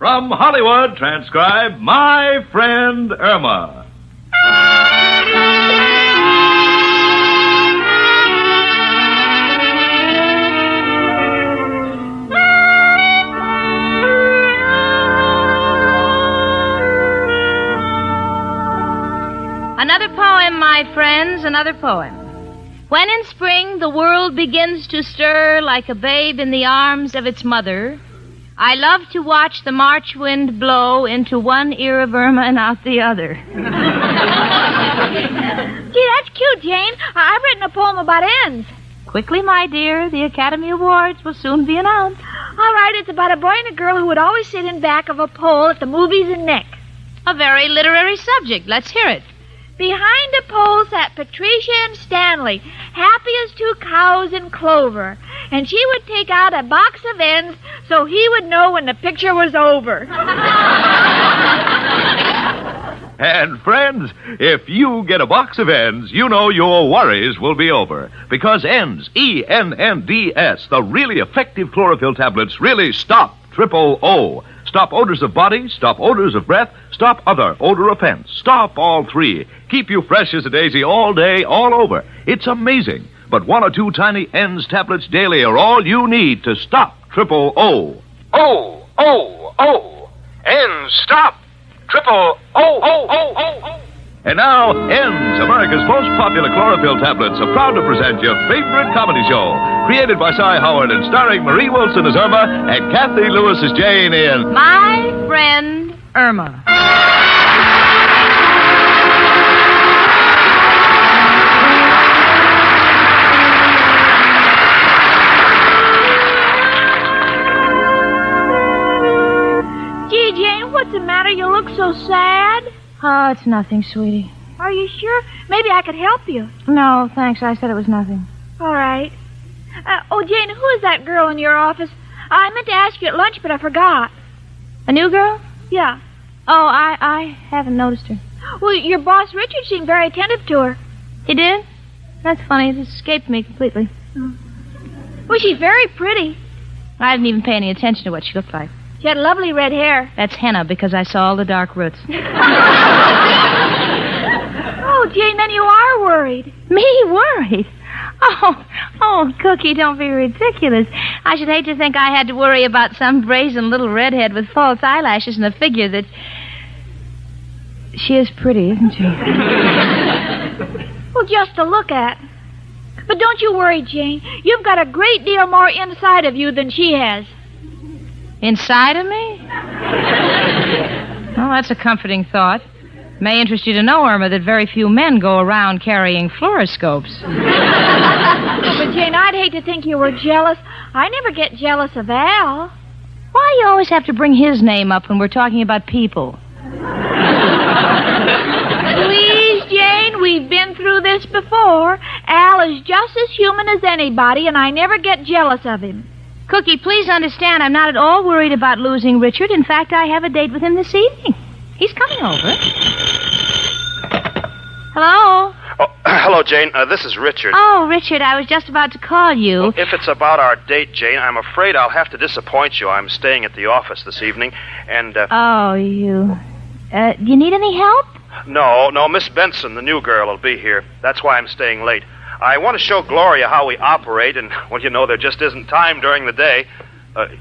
From Hollywood, transcribe My Friend Irma. Another poem, my friends, another poem. When in spring the world begins to stir like a babe in the arms of its mother, I love to watch the March wind blow into one ear of Irma and out the other. Gee, that's cute, Jane. I've written a poem about ends. Quickly, my dear, the Academy Awards will soon be announced. All right, it's about a boy and a girl who would always sit in back of a pole at the movies in Nick. A very literary subject. Let's hear it. Behind a pole sat Patricia and Stanley, happy as two cows in clover. And she would take out a box of ends so he would know when the picture was over. And friends, if you get a box of ends, you know your worries will be over. Because ends, E-N-N-D-S, the really effective chlorophyll tablets, really stop triple O. Stop odors of body, stop odors of breath, stop other odor offense. Stop all three. Keep you fresh as a daisy all day, all over. It's amazing. But 1 or 2 tiny ends tablets daily are all you need to stop triple O. O, O, O. Ends, stop. Triple O, O, O, O, O. And now, Ends, America's most popular chlorophyll tablets, are proud to present your favorite comedy show. Created by Cy Howard and starring Marie Wilson as Irma and Kathy Lewis as Jane in My Friend Irma. Gee, Jane, what's the matter? You look so sad. Oh, it's nothing, sweetie. Are you sure? Maybe I could help you. No, thanks. I said it was nothing. All right. Jane, who is that girl in your office? I meant to ask you at lunch, but I forgot. A new girl? Yeah. Oh, I haven't noticed her. Well, your boss, Richard, seemed very attentive to her. He did? That's funny. It escaped me completely. Well, she's very pretty. I didn't even pay any attention to what she looked like. She had lovely red hair. That's henna because I saw all the dark roots. Oh, Jane, then you are worried. Me worried? Oh, Cookie, don't be ridiculous. I should hate to think I had to worry about some brazen little redhead with false eyelashes and a figure that... She is pretty, isn't she? Well, just to look at. But don't you worry, Jane. You've got a great deal more inside of you than she has. Inside of me? Well, that's a comforting thought. May interest you to know, Irma, that very few men go around carrying fluoroscopes. But, Jane, I'd hate to think you were jealous. I never get jealous of Al. Why do you always have to bring his name up when we're talking about people? Please, Jane, we've been through this before. Al is just as human as anybody, and I never get jealous of him. Cookie, please understand I'm not at all worried about losing Richard. In fact, I have a date with him this evening. He's coming over. Hello? Oh, hello, Jane. This is Richard. Oh, Richard, I was just about to call you. Well, if it's about our date, Jane, I'm afraid I'll have to disappoint you. I'm staying at the office this evening, and... Oh, you... do you need any help? No, Miss Benson, the new girl, will be here. That's why I'm staying late. I want to show Gloria how we operate, and, well, you know, there just isn't time during the day.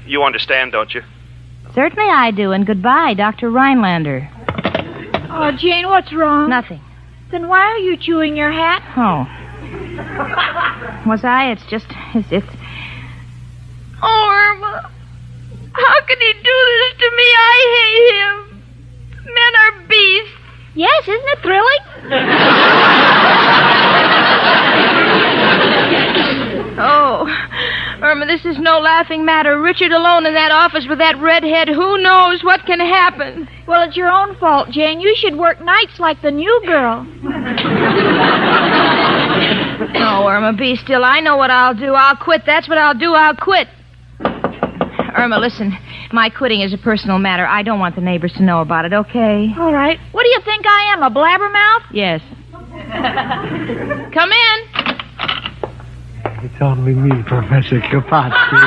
You understand, don't you? Certainly I do, and goodbye, Dr. Rhinelander. Oh, Jane, what's wrong? Nothing. Then why are you chewing your hat? Oh. Was I? It's... Oh, Irma. How can he do this to me? I hate him. Men are beasts. Yes, isn't it thrilling? Oh, Irma, this is no laughing matter. Richard alone in that office with that redhead, who knows what can happen? Well, it's your own fault, Jane. You should work nights like the new girl. No, Irma, be still. I know what I'll do. I'll quit. That's what I'll do. I'll quit. Irma, listen. My quitting is a personal matter. I don't want the neighbors to know about it, okay? All right. What do you think I am, a blabbermouth? Yes. Come in. It's only me, Professor Kapatsky.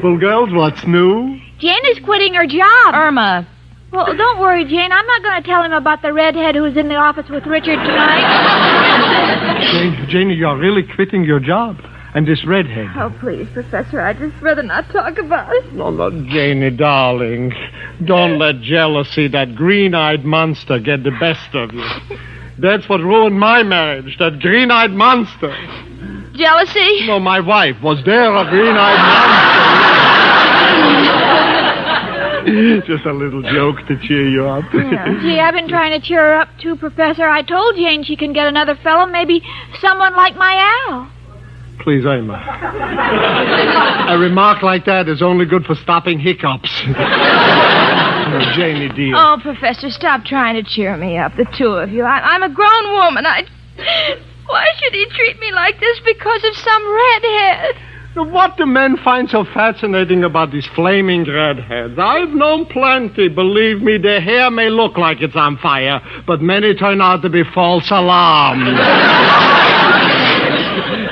Well, girls, what's new? Jane is quitting her job. Irma. Well, don't worry, Jane. I'm not going to tell him about the redhead who was in the office with Richard tonight. Janie, you're really quitting your job. And this redhead. Oh, please, Professor, I'd just rather not talk about it. No, Janie, darling. Don't let jealousy, that green-eyed monster, get the best of you. That's what ruined my marriage, that green-eyed monster. Jealousy? No, my wife. Was there a green-eyed monster? Just a little joke to cheer you up. Yeah. Gee, I've been trying to cheer her up, too, Professor. I told Jane she can get another fellow, maybe someone like my Al. Please, Irma. A remark like that is only good for stopping hiccups. Oh, Janie, dear. Oh, Professor, stop trying to cheer me up, the two of you. I'm a grown woman. Why should he treat me like this because of some redhead? What do men find so fascinating about these flaming redheads? I've known plenty. Believe me, their hair may look like it's on fire, but many turn out to be false alarms.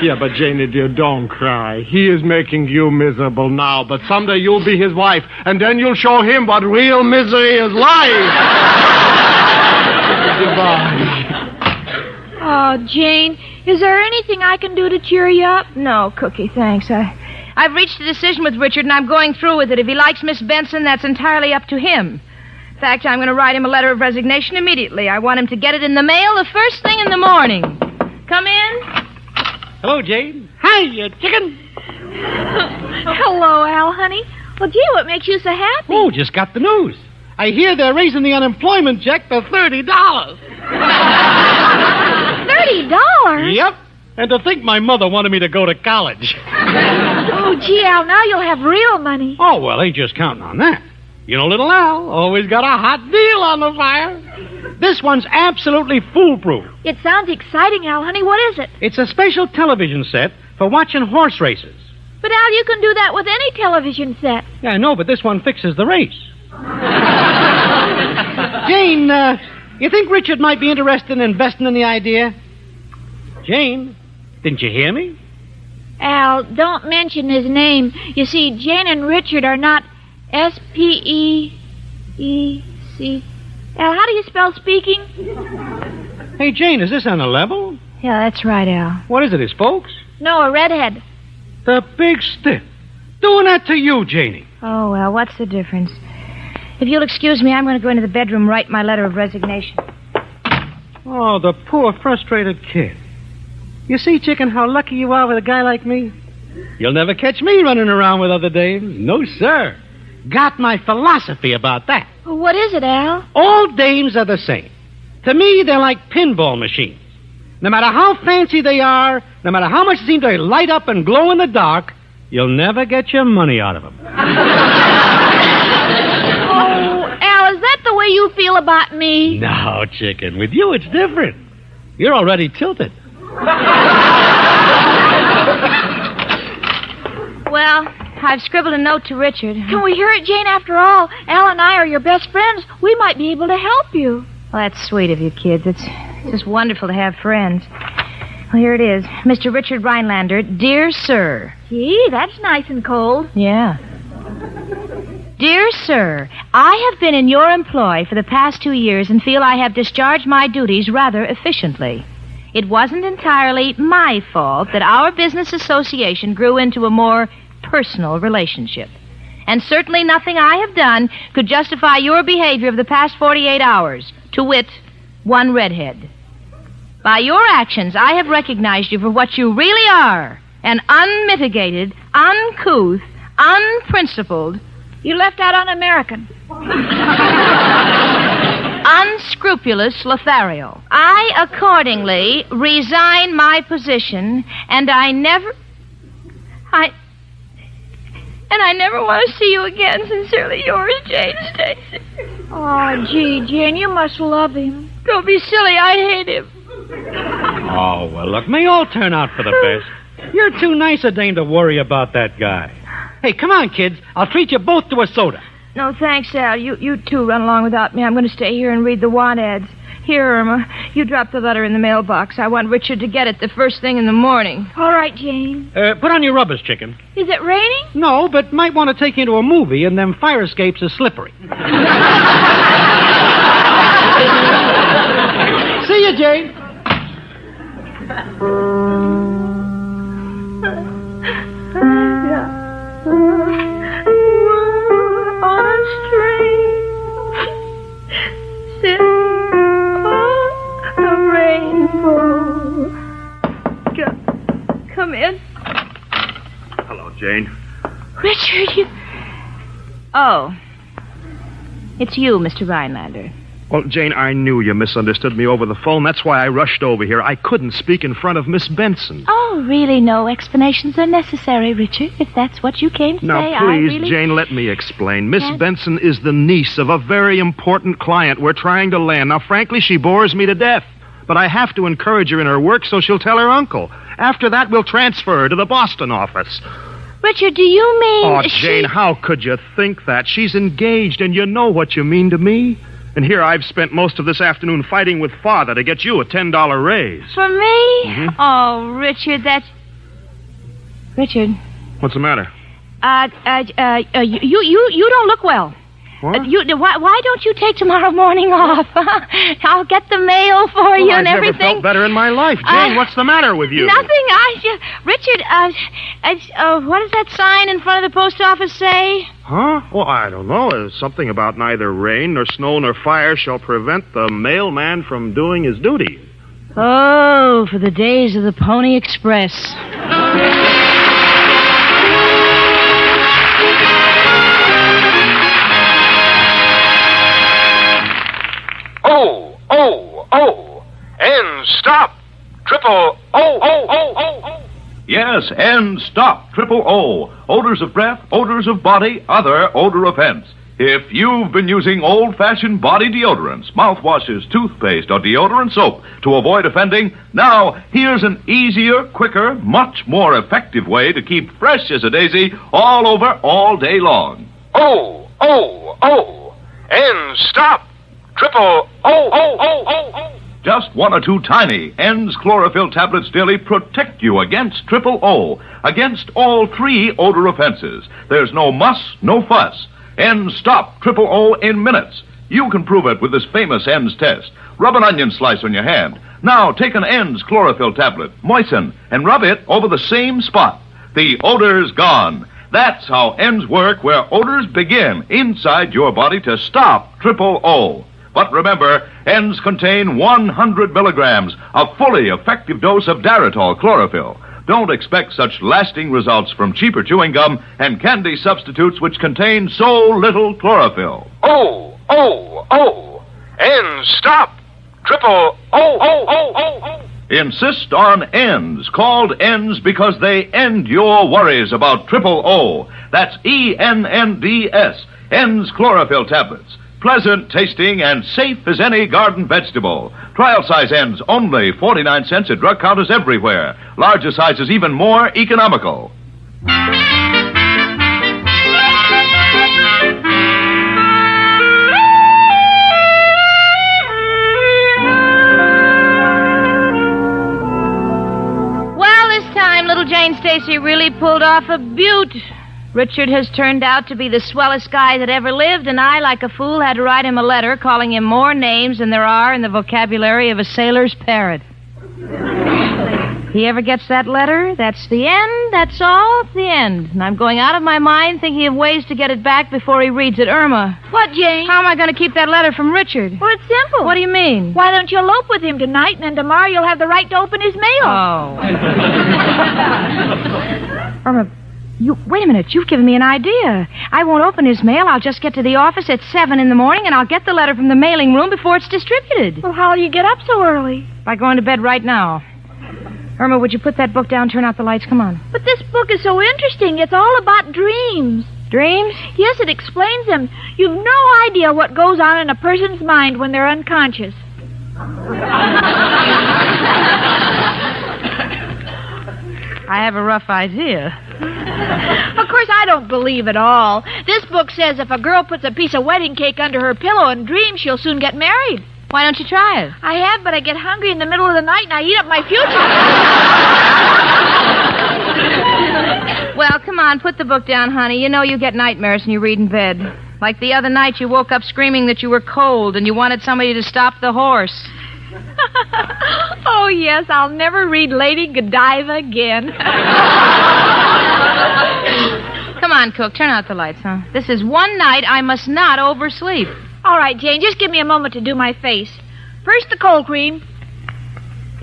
Yeah, but Janie, dear, don't cry. He is making you miserable now, but someday you'll be his wife, and then you'll show him what real misery is like. Goodbye. Oh, Jane, is there anything I can do to cheer you up? No, Cookie, thanks. I've reached a decision with Richard, and I'm going through with it. If he likes Miss Benson, that's entirely up to him. In fact, I'm going to write him a letter of resignation immediately. I want him to get it in the mail the first thing in the morning. Come in. Hello, Jane. Hi, chicken. Hello, Al, honey. Well, gee, what makes you so happy? Oh, just got the news. I hear they're raising the unemployment check to $30. $30? Yep. And to think my mother wanted me to go to college. Oh, gee, Al, now you'll have real money. Oh, well, ain't just counting on that. You know, little Al always got a hot deal on the fire. This one's absolutely foolproof. It sounds exciting, Al, honey. What is it? It's a special television set for watching horse races. But, Al, you can do that with any television set. Yeah, I know, but this one fixes the race. Jane, you think Richard might be interested in investing in the idea? Jane, didn't you hear me? Al, don't mention his name. You see, Jane and Richard are not S-P-E-E-C. Al, how do you spell speaking? Hey, Jane, is this on the level? Yeah, that's right, Al. What is it, his folks? No, a redhead. The big stiff. Doing that to you, Janie. Oh, well, what's the difference? If you'll excuse me, I'm going to go into the bedroom and write my letter of resignation. Oh, the poor, frustrated kid. You see, chicken, how lucky you are with a guy like me? You'll never catch me running around with other dames. No, sir. Got my philosophy about that. Well, what is it, Al? All dames are the same. To me, they're like pinball machines. No matter how fancy they are, no matter how much they seem to light up and glow in the dark, you'll never get your money out of them. Oh, Al, is that the way you feel about me? No, chicken. With you, it's different. You're already tilted. Well, I've scribbled a note to Richard. Can we hear it, Jane? After all, Al and I are your best friends. We might be able to help you. Well, that's sweet of you, kids. It's just wonderful to have friends. Well, here it is. Mr. Richard Rhinelander, dear sir. Gee, that's nice and cold. Yeah. Dear sir, I have been in your employ for the past 2 years and feel I have discharged my duties rather efficiently. It wasn't entirely my fault that our business association grew into a more personal relationship. And certainly nothing I have done could justify your behavior of the past 48 hours, to wit, one redhead. By your actions, I have recognized you for what you really are, an unmitigated, uncouth, unprincipled... You left out un-American. Unscrupulous Lothario. I accordingly resign my position, and I never want to see you again. Sincerely yours, Jane Stacy. Oh, gee, Jane, you must love him. Don't be silly. I hate him. Oh, well, look, may all turn out for the best. You're too nice a dame to worry about that guy. Hey, come on, kids. I'll treat you both to a soda. No, thanks, Al. You two run along without me. I'm going to stay here and read the want ads. Here, Irma. You drop the letter in the mailbox. I want Richard to get it the first thing in the morning. All right, Jane. Put on your rubbers, chicken. Is it raining? No, but might want to take you to a movie, and them fire escapes are slippery. See you, Jane. On a string, sitting on a rainbow. Come in. Hello, Jane. Richard, you... Oh. It's you, Mr. Rhinelander. Well, Jane, I knew you misunderstood me over the phone. That's why I rushed over here. I couldn't speak in front of Miss Benson. Oh, really, no explanations are necessary, Richard, if that's what you came to Now, say. please, Jane, let me explain. Miss Benson is the niece of a very important client we're trying to land. Now, frankly, she bores me to death. But I have to encourage her in her work so she'll tell her uncle. After that, we'll transfer her to the Boston office. Richard, do you mean... Oh, Jane, how could you think that? She's engaged, and you know what you mean to me. And here I've spent most of this afternoon fighting with Father to get you a $10 raise. For me? Mm-hmm. Oh, Richard, that's... Richard. What's the matter? You don't look well. What? Why don't you take tomorrow morning off? I'll get the mail for you and everything. I've never felt better in my life. Jane, what's the matter with you? Nothing. Richard, what does that sign in front of the post office say? Huh? Well, I don't know. It's something about neither rain nor snow nor fire shall prevent the mailman from doing his duty. Oh, for the days of the Pony Express. Oh. And stop. Triple O. Yes, and stop. Triple O. Odors of breath, odors of body, other odor offense. If you've been using old-fashioned body deodorants, mouthwashes, toothpaste, or deodorant soap to avoid offending, now here's an easier, quicker, much more effective way to keep fresh as a daisy all over all day long. Oh. And stop. Triple O. Just one or two tiny N's chlorophyll tablets daily protect you against triple O, against all three odor offenses. There's no muss, no fuss. N's stop triple O in minutes. You can prove it with this famous N's test. Rub an onion slice on your hand. Now take an N's chlorophyll tablet, moisten, and rub it over the same spot. The odor's gone. That's how N's work, where odors begin inside your body to stop triple O. But remember, N's contain 100 milligrams, a fully effective dose of Daritol chlorophyll. Don't expect such lasting results from cheaper chewing gum and candy substitutes which contain so little chlorophyll. Oh. N's stop. Triple O. Insist on N's, called N's because they end your worries about triple O. That's ENNDS, N's chlorophyll tablets. Pleasant tasting and safe as any garden vegetable. Trial size N's only 49 cents at drug counters everywhere. Larger sizes even more economical. Well, this time, little Jane Stacy really pulled off a beaut. Richard has turned out to be the swellest guy that ever lived, and I, like a fool, had to write him a letter calling him more names than there are in the vocabulary of a sailor's parrot. He ever gets that letter, that's the end, that's all, it's the end. And I'm going out of my mind thinking of ways to get it back before he reads it. Irma. What, Jane? How am I going to keep that letter from Richard? Well, it's simple. What do you mean? Why don't you elope with him tonight, and then tomorrow you'll have the right to open his mail? Oh. Irma, wait a minute. You've given me an idea. I won't open his mail. I'll just get to the office at 7 in the morning, and I'll get the letter from the mailing room before it's distributed. Well, how'll you get up so early? By going to bed right now. Irma, would you put that book down, turn out the lights? Come on. But this book is so interesting. It's all about dreams. Dreams? Yes, it explains them. You've no idea what goes on in a person's mind when they're unconscious. I have a rough idea. Of course, I don't believe it all. This book says if a girl puts a piece of wedding cake under her pillow and dreams, she'll soon get married. Why don't you try it? I have, but I get hungry in the middle of the night and I eat up my future. Well, come on, put the book down, honey. You know you get nightmares when you read in bed. Like the other night, you woke up screaming that you were cold and you wanted somebody to stop the horse. Oh, yes, I'll never read Lady Godiva again. Come on, Cook, turn out the lights, huh? This is one night I must not oversleep. All right, Jane, just give me a moment to do my face. First, the cold cream.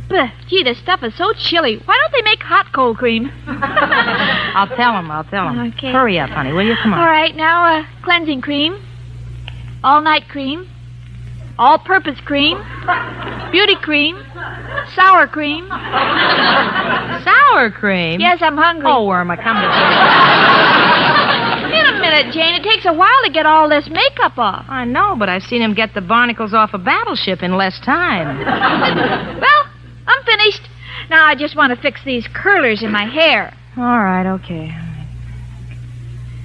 Bleh, gee, this stuff is so chilly. Why don't they make hot cold cream? I'll tell him. Okay. Hurry up, honey, will you? Come on. All right, now, cleansing cream. All-night cream. All-purpose cream. Beauty cream. Sour cream. Sour cream? Yes, I'm hungry. Oh, Irma, come to Wait a minute, Jane. It takes a while to get all this makeup off. I know, but I've seen him get the barnacles off a battleship in less time. Well, I'm finished. Now I just want to fix these curlers in my hair. All right, okay.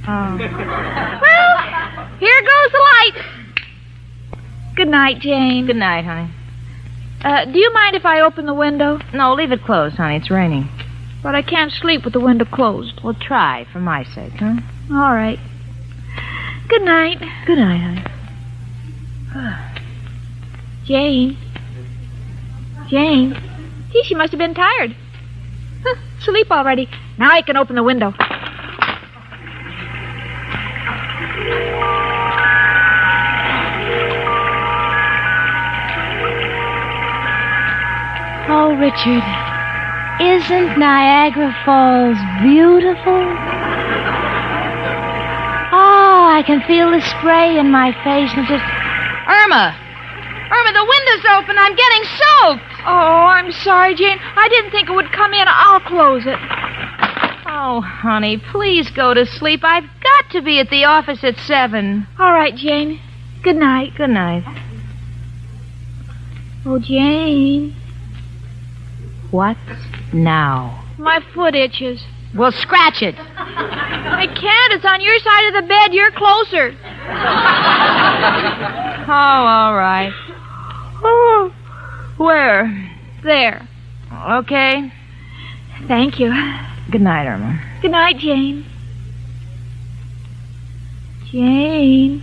Oh. Well, here goes the light. Good night, Jane. Good night, honey. Do you mind if I open the window? No, leave it closed, honey. It's raining. But I can't sleep with the window closed. Well, try, for my sake, huh? All right. Good night. Good night, honey. Jane. Jane. Gee, she must have been tired. Sleep already. Now I can open the window. Oh, Richard, isn't Niagara Falls beautiful? Oh, I can feel the spray in my face and just... Irma, the window's open. I'm getting soaked. Oh, I'm sorry, Jane. I didn't think it would come in. I'll close it. Oh, honey, please go to sleep. I've got to be at the office at 7. All right, Jane. Good night. Good night. Oh, Jane. What now? My foot itches. Well, scratch it. I can't. It's on your side of the bed. You're closer. Oh, all right. Oh, where? There. Okay. Thank you. Good night, Irma. Good night, Jane. Jane.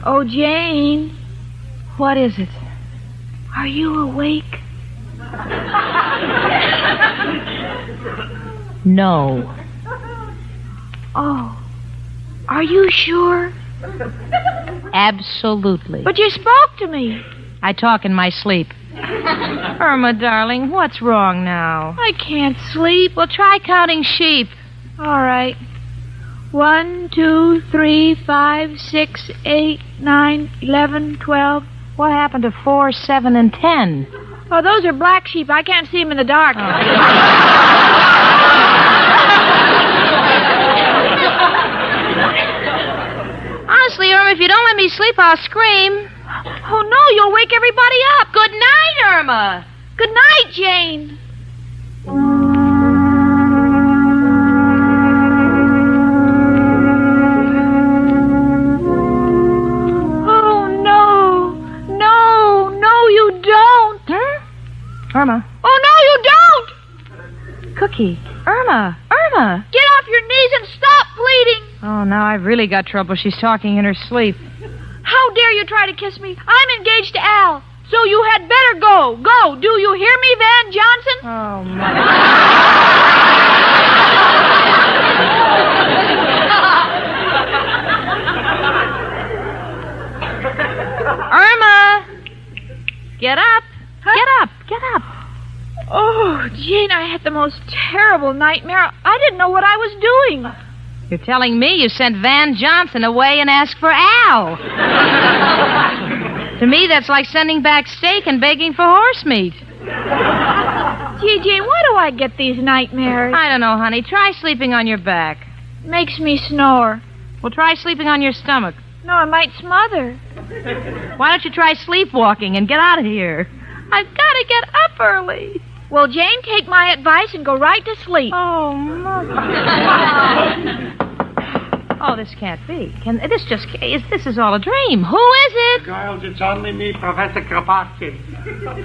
Oh, Jane. What is it? Are you awake? No. Oh. Are you sure? Absolutely. But you spoke to me. I talk in my sleep. Irma, darling, what's wrong now? I can't sleep. Well, try counting sheep. All right. 1, 2, 3, 5, 6, 8, 9, 11, 12. What happened to 4, 7, and 10? Oh, those are black sheep. I can't see them in the dark. Oh. Honestly, Irma, if you don't let me sleep, I'll scream. Oh, no, you'll wake everybody up. Good night, Irma. Good night, Jane. Oh, no. No, you don't. Huh? Irma. Oh, no, you don't. Cookie. Irma. Get off your knees and stop pleading. Oh, now I've really got trouble. She's talking in her sleep. How dare you try to kiss me? I'm engaged to Al. So you had better go. Go. Do you hear me, Van Johnson? Oh, my. Irma! Get up. Huh? Get up. Oh, Jane, I had the most terrible nightmare. I didn't know what I was doing. You're telling me you sent Van Johnson away and asked for Al. To me, that's like sending back steak and begging for horse meat. Gee, Jane, why do I get these nightmares? I don't know, honey. Try sleeping on your back. Makes me snore. Well, try sleeping on your stomach. No, I might smother. Why don't you try sleepwalking and get out of here? I've got to get up early. Well, Jane, take my advice and go right to sleep. Oh, Mother. Oh, this can't be. This is all a dream. Who is it? Girls, it's only me, Professor Kropotkin.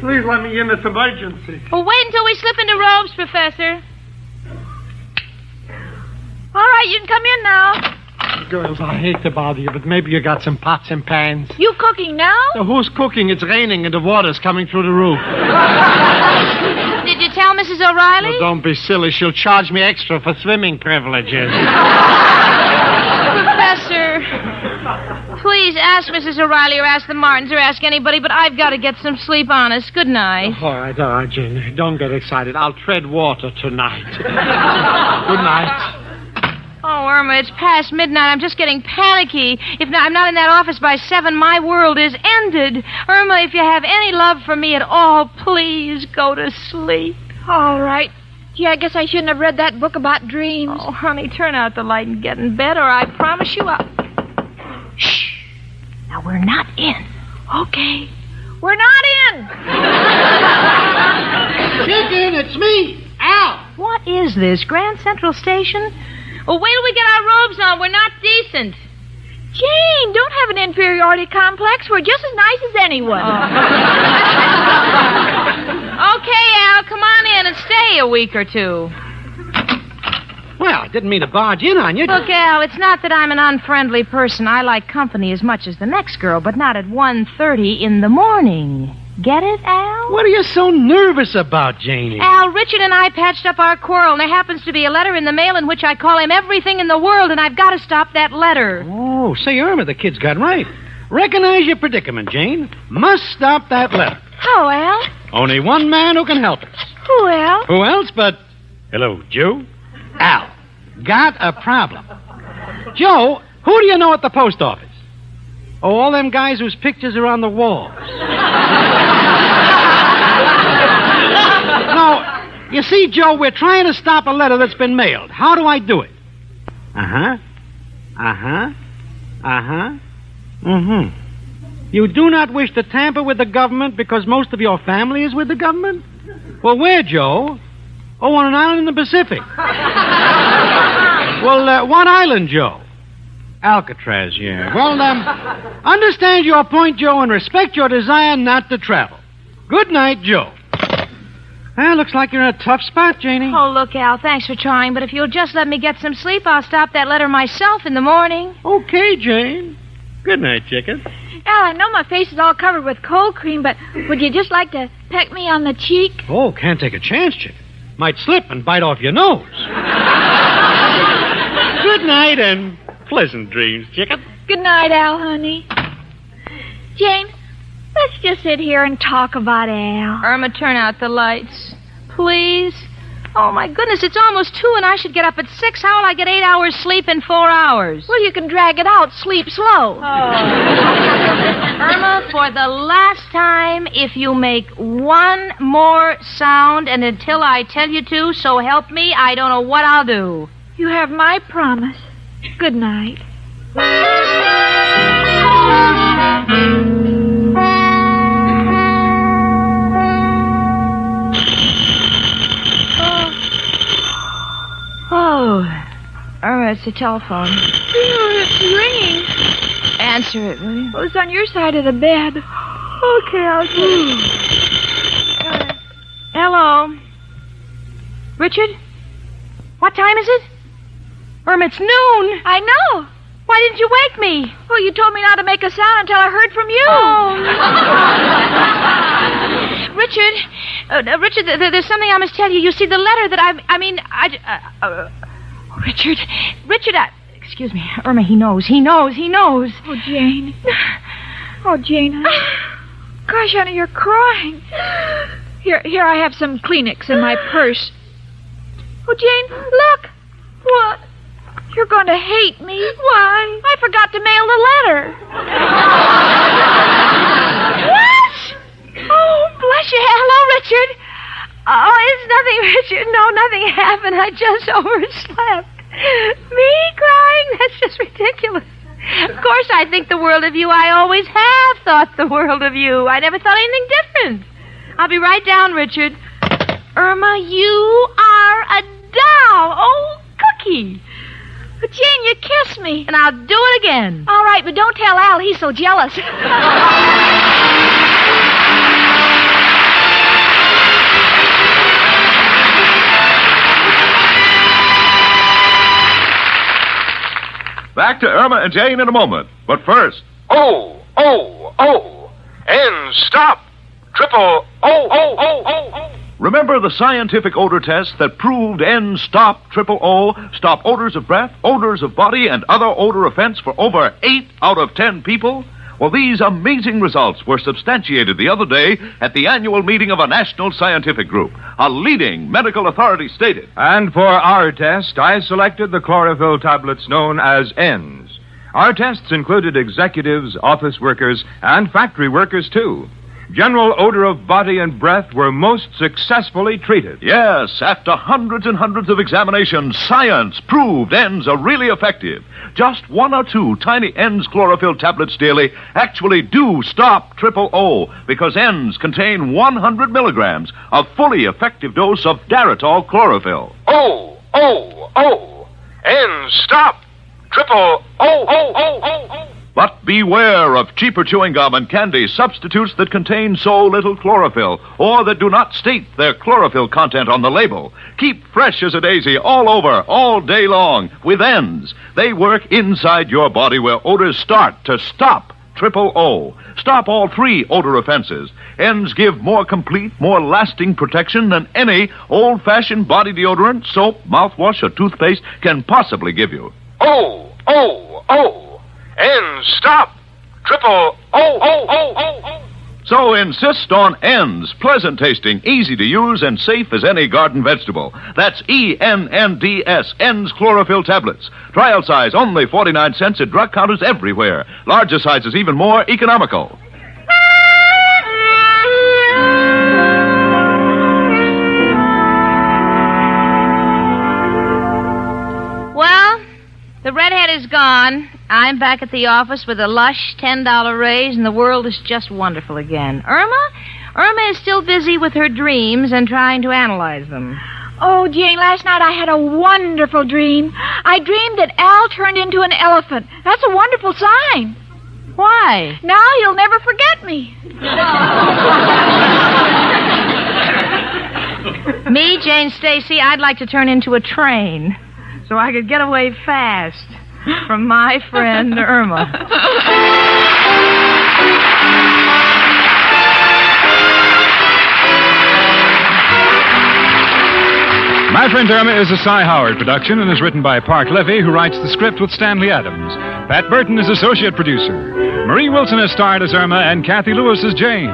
Please let me in. It's emergency. Well, wait until we slip into robes, Professor. All right, you can come in now. Girls, I hate to bother you, but maybe you got some pots and pans. You cooking now? So who's cooking? It's raining and the water's coming through the roof. Did you tell Mrs. O'Reilly? Well, don't be silly. She'll charge me extra for swimming privileges. Professor, please ask Mrs. O'Reilly or ask the Martins or ask anybody, but I've got to get some sleep, honest. Good night. All right, Jane. Don't get excited. I'll tread water tonight. Good night. Oh, Irma, it's past midnight. I'm just getting panicky. If I'm not in that office by 7, my world is ended. Irma, if you have any love for me at all, please go to sleep. All right. Gee, I guess I shouldn't have read that book about dreams. Oh, honey, turn out the light and get in bed, or I promise you I'll... Shh. Now, we're not in. Okay. We're not in. Chicken, it's me, Al. What is this, Grand Central Station? Well, wait till we get our robes on. We're not decent. Jane, don't have an inferiority complex. We're just as nice as anyone. Okay, Al, come on in and stay a week or two. Well, I didn't mean to barge in on you. Look, Al, it's not that I'm an unfriendly person. I like company as much as the next girl, but not at 1:30 in the morning. Get it, Al? What are you so nervous about, Janie? Al, Richard and I patched up our quarrel, and there happens to be a letter in the mail in which I call him everything in the world, and I've got to stop that letter. Oh, say, Irma, the kid's got right. Recognize your predicament, Jane. Must stop that letter. How, Al? Only one man who can help us. Who, Al? Who else but... Hello, Joe? Al. Got a problem. Joe, who do you know at the post office? Oh, all them guys whose pictures are on the walls. No, you see, Joe, we're trying to stop a letter that's been mailed. How do I do it? You do not wish to tamper with the government because most of your family is with the government? Well, where, Joe? Oh, on an island in the Pacific. Well, what island, Joe? Alcatraz, yeah. Well, understand your point, Joe, and respect your desire not to travel. Good night, Joe. Well, looks like you're in a tough spot, Janie. Oh, look, Al, thanks for trying, but if you'll just let me get some sleep, I'll stop that letter myself in the morning. Okay, Jane. Good night, chicken. Al, I know my face is all covered with cold cream, but would you just like to peck me on the cheek? Oh, can't take a chance, chicken. Might slip and bite off your nose. Good night and pleasant dreams, chicken. Good night, Al, honey. Jane, let's just sit here and talk about Al. Irma, turn out the lights. Please? Oh, my goodness, it's almost 2 and I should get up at 6. How will I get 8 hours sleep in 4 hours? Well, you can drag it out. Sleep slow. Irma, for the last time, if you make one more sound, and until I tell you to, so help me, I don't know what I'll do. You have my promise. Good night. Oh, Irma, it's the telephone. It's ringing. Answer it, will you? Well, it's on your side of the bed. Okay, I'll do it. Hello. Richard? What time is it? Irma, it's noon. I know. Why didn't you wake me? Well, you told me not to make a sound until I heard from you. Oh. Richard, there's something I must tell you. You see, the letter that Richard, excuse me. Irma, he knows. Oh, Jane. Oh, Jane. Gosh, honey, you're crying. Here, I have some Kleenex in my purse. Oh, Jane, look. What? You're going to hate me. Why? I forgot to mail the letter. What? Oh, bless you. Hello, Richard. Oh, it's nothing, Richard. No, nothing happened. I just overslept. Me crying? That's just ridiculous. Of course I think the world of you. I always have thought the world of you. I never thought anything different. I'll be right down, Richard. Irma, you are a doll. Oh, Cookie. But Jane, you kissed me. And I'll do it again. All right, but don't tell Al. He's so jealous. Back to Irma and Jane in a moment. But first... Oh, oh, oh. And stop. Triple O, O, O, O, O. Remember the scientific odor test that proved N-Stop Triple O stop odors of breath, odors of body, and other odor offense for over 8 out of 10 people? Well, these amazing results were substantiated the other day at the annual meeting of a national scientific group. A leading medical authority stated. And for our test, I selected the chlorophyll tablets known as N's. Our tests included executives, office workers, and factory workers, too. General odor of body and breath were most successfully treated. Yes, after hundreds and hundreds of examinations, science proved N's are really effective. Just 1 or 2 tiny N's chlorophyll tablets daily actually do stop Triple O because N's contain 100 milligrams of fully effective dose of Daritol chlorophyll. Oh, oh, oh. And stop. Triple O, O, O, O, O. But beware of cheaper chewing gum and candy substitutes that contain so little chlorophyll or that do not state their chlorophyll content on the label. Keep fresh as a daisy all over, all day long with N's. They work inside your body where odors start to stop Triple O. Stop all 3 odor offenses. N's give more complete, more lasting protection than any old-fashioned body deodorant, soap, mouthwash, or toothpaste can possibly give you. Oh, oh, oh. And stop. Triple O, O, O, O, O. So insist on N's, pleasant tasting, easy to use, and safe as any garden vegetable. That's ENNDS, N's chlorophyll tablets. Trial size only 49 cents at drug counters everywhere. Larger sizes even more economical. Well, the redhead is gone. I'm back at the office with a lush $10 raise, and the world is just wonderful again. Irma is still busy with her dreams and trying to analyze them. Oh, Jane, last night I had a wonderful dream. I dreamed that Al turned into an elephant. That's a wonderful sign. Why? Now he'll never forget me. Me, Jane Stacy, I'd like to turn into a train so I could get away fast from my friend Irma. My Friend Irma is a Cy Howard production and is written by Park Levy, who writes the script with Stanley Adams. Pat Burton is associate producer. Marie Wilson has starred as Irma and Kathy Lewis as Jane.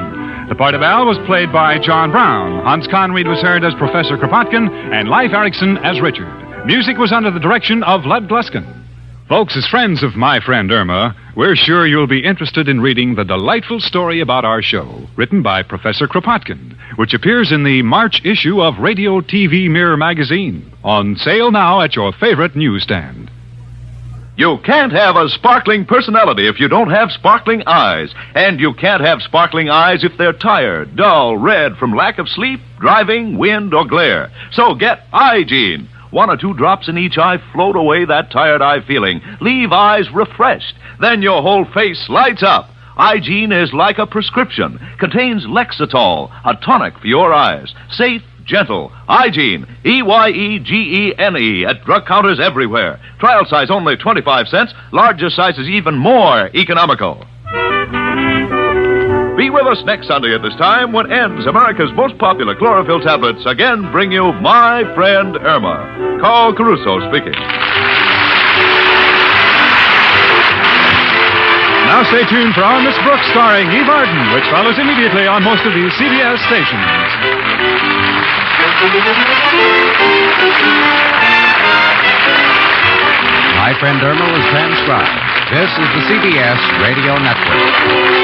The part of Al was played by John Brown. Hans Conried was heard as Professor Kropotkin, and Leif Erikson as Richard. Music was under the direction of Lud Gluskin. Folks, as friends of My Friend Irma, we're sure you'll be interested in reading the delightful story about our show, written by Professor Kropotkin, which appears in the March issue of Radio TV Mirror magazine, on sale now at your favorite newsstand. You can't have a sparkling personality if you don't have sparkling eyes. And you can't have sparkling eyes if they're tired, dull, red from lack of sleep, driving, wind, or glare. So get Eye-Gene. 1 or 2 drops in each eye float away that tired eye feeling. Leave eyes refreshed. Then your whole face lights up. Eye-Gene is like a prescription. Contains Lexitol, a tonic for your eyes. Safe, gentle. Eye-Gene, EYEGENE, at drug counters everywhere. Trial size only 25 cents. Larger sizes even more economical. Be with us next Sunday at this time when N's, America's most popular chlorophyll tablets, again bring you My Friend Irma. Carl Caruso speaking. Now stay tuned for our Miss Brooks starring Eve Arden, which follows immediately on most of these CBS stations. My Friend Irma was transcribed. This is the CBS Radio Network.